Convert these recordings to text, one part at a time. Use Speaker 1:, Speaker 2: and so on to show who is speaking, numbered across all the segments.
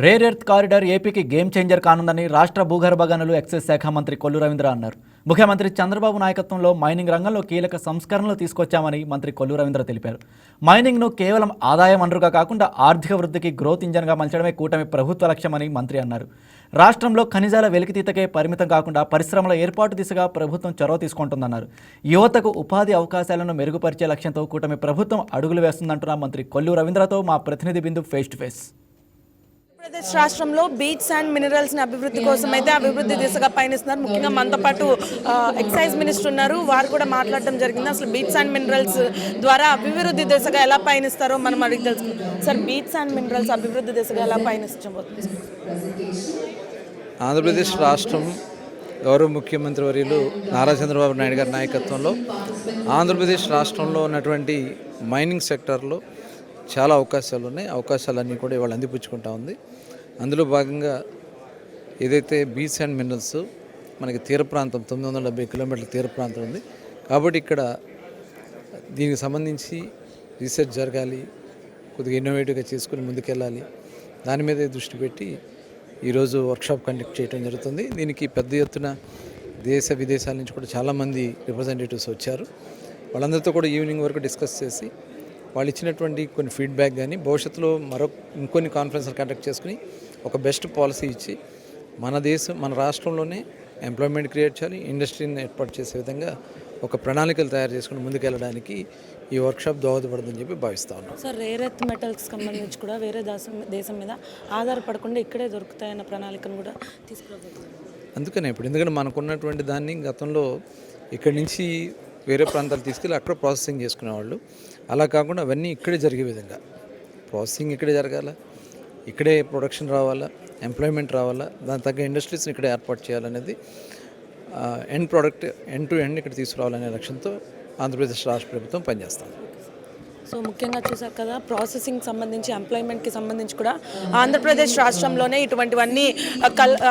Speaker 1: Rare earth corridor ఏపీకి game changer కానుందని రాష్ట్ర భూగర్భ గనులు ఎక్సైజ్ శాఖ మంత్రి కొల్లు రవీంద్ర అన్నారు. ముఖ్యమంత్రి చంద్రబాబు నాయకత్వంలో మైనింగ్ రంగంలో కీలక సంస్కరణలు తీసుకొచ్చామని మంత్రి కొల్లు రవీంద్ర తెలిపారు. మైనింగ్ను కేవలం ఆదాయ వనరుగా కాకుండా ఆర్థిక వృద్ధికి గ్రోత్ ఇంజన్గా మలచడమే కూటమి ప్రభుత్వ లక్ష్యమని మంత్రి అన్నారు. రాష్ట్రంలో ఖనిజాల వెలికితీతకే పరిమితం కాకుండా పరిశ్రమల ఏర్పాటు దిశగా ప్రభుత్వం చొరవ తీసుకుంటుందన్నారు. యువతకు ఉపాధి అవకాశాలను మెరుగుపరిచే లక్ష్యంతో కూటమి ప్రభుత్వం అడుగులు వేస్తుందంటున్న మంత్రి కొల్లు రవీంద్రతో మా ప్రతినిధి బిందు ఫేస్ టు ఫేస్.
Speaker 2: ఆంధ్రప్రదేశ్ రాష్ట్రంలో బీట్స్ అండ్ మినరల్స్ అభివృద్ధి కోసం అయితే అభివృద్ధి దిశగా పయనిస్తున్నారు. ముఖ్యంగా మనతో పాటు ఎక్సైజ్ మినిస్టర్ ఉన్నారు, వారు కూడా మాట్లాడడం జరిగింది. అసలు బీట్స్ అండ్ మినరల్స్ ద్వారా అభివృద్ధి దిశగా ఎలా పయనిస్తారో మనం అడిగి తెలుసుకుందాం. సార్, బీట్స్ అండ్ మినరల్స్ అభివృద్ధి దిశగా ఎలా పయనించబోతుంది?
Speaker 3: ఆంధ్రప్రదేశ్ రాష్ట్రం గౌరవ ముఖ్యమంత్రి వర్యులు నారా చంద్రబాబు నాయుడు గారి నాయకత్వంలో ఆంధ్రప్రదేశ్ రాష్ట్రంలో ఉన్నటువంటి మైనింగ్ సెక్టార్లో చాలా అవకాశాలు ఉన్నాయి. అవకాశాలన్నీ కూడా ఇవాళ అందిపుచ్చుకుంటా ఉంది. అందులో భాగంగా ఏదైతే బీచ్ అండ్ మినరల్స్ మనకి తీర ప్రాంతం 970 కిలోమీటర్ల తీర ప్రాంతం ఉంది. కాబట్టి ఇక్కడ దీనికి సంబంధించి రీసెర్చ్ జరగాలి, కొద్దిగా ఇన్నోవేటివ్గా చేసుకుని ముందుకెళ్ళాలి. దాని మీద దృష్టి పెట్టి ఈరోజు వర్క్షాప్ కండక్ట్ చేయడం జరుగుతుంది. దీనికి పెద్ద ఎత్తున దేశ విదేశాల నుంచి కూడా చాలామంది రిప్రజెంటేటివ్స్ వచ్చారు. వాళ్ళందరితో కూడా ఈవినింగ్ వరకు డిస్కస్ చేసి వాళ్ళు ఇచ్చినటువంటి కొన్ని ఫీడ్బ్యాక్ కానీ భవిష్యత్తులో ఇంకొన్ని కాన్ఫరెన్స్లు కండక్ట్ చేసుకుని ఒక బెస్ట్ పాలసీ ఇచ్చి మన రాష్ట్రంలోనే ఎంప్లాయ్మెంట్ క్రియేట్ చేయాలి, ఇండస్ట్రీని ఏర్పాటు చేసే విధంగా ఒక ప్రణాళికలు తయారు చేసుకుని ముందుకెళ్ళడానికి ఈ వర్క్షాప్ దోహదపడుతుందని చెప్పి భావిస్తా ఉన్నాం.
Speaker 2: సార్, రేర్ ఎర్త్ మెటల్స్కి సంబంధించి కూడా వేరే దేశం మీద ఆధారపడకుండా ఇక్కడే దొరుకుతాయన్న ప్రణాళికను కూడా తీసుకురాబోతున్నారు.
Speaker 3: అందుకనే ఎందుకంటే మనకున్నటువంటి దాన్ని గతంలో ఇక్కడి నుంచి వేరే ప్రాంతాలు తీసుకెళ్ళి అక్కడ ప్రాసెసింగ్ చేసుకునేవాళ్ళు. అలా కాకుండా అవన్నీ ఇక్కడే జరిగే విధంగా ప్రాసెసింగ్ ఇక్కడే జరగాల, ఇక్కడే ప్రొడక్షన్ రావాలా, ఎంప్లాయ్మెంట్ రావాలా, దాని తగ్గ ఇండస్ట్రీస్ని ఇక్కడే ఏర్పాటు చేయాలనేది end product end to end ఇక్కడ తీసుకురావాలనే లక్ష్యంతో ఆంధ్రప్రదేశ్ రాష్ట్ర ప్రభుత్వం పనిచేస్తాం.
Speaker 2: సో ముఖ్యంగా చూసారు కదా, ప్రాసెసింగ్ సంబంధించి ఎంప్లాయ్మెంట్కి సంబంధించి కూడా ఆంధ్రప్రదేశ్ రాష్ట్రంలోనే ఇటువంటివన్నీ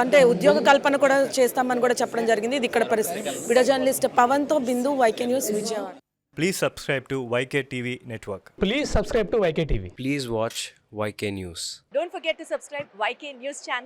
Speaker 2: అంటే ఉద్యోగ కల్పన కూడా చేస్తామని కూడా చెప్పడం జరిగింది. ఇది ఇక్కడ పరిస్థితి. వీడియో జర్నలిస్ట్ పవన్తో Bindu, YK news, Vijayawada.
Speaker 4: Please subscribe to YK TV Network.
Speaker 5: Please subscribe to YK TV.
Speaker 6: Please watch YK News.
Speaker 7: Don't forget to subscribe YK News channel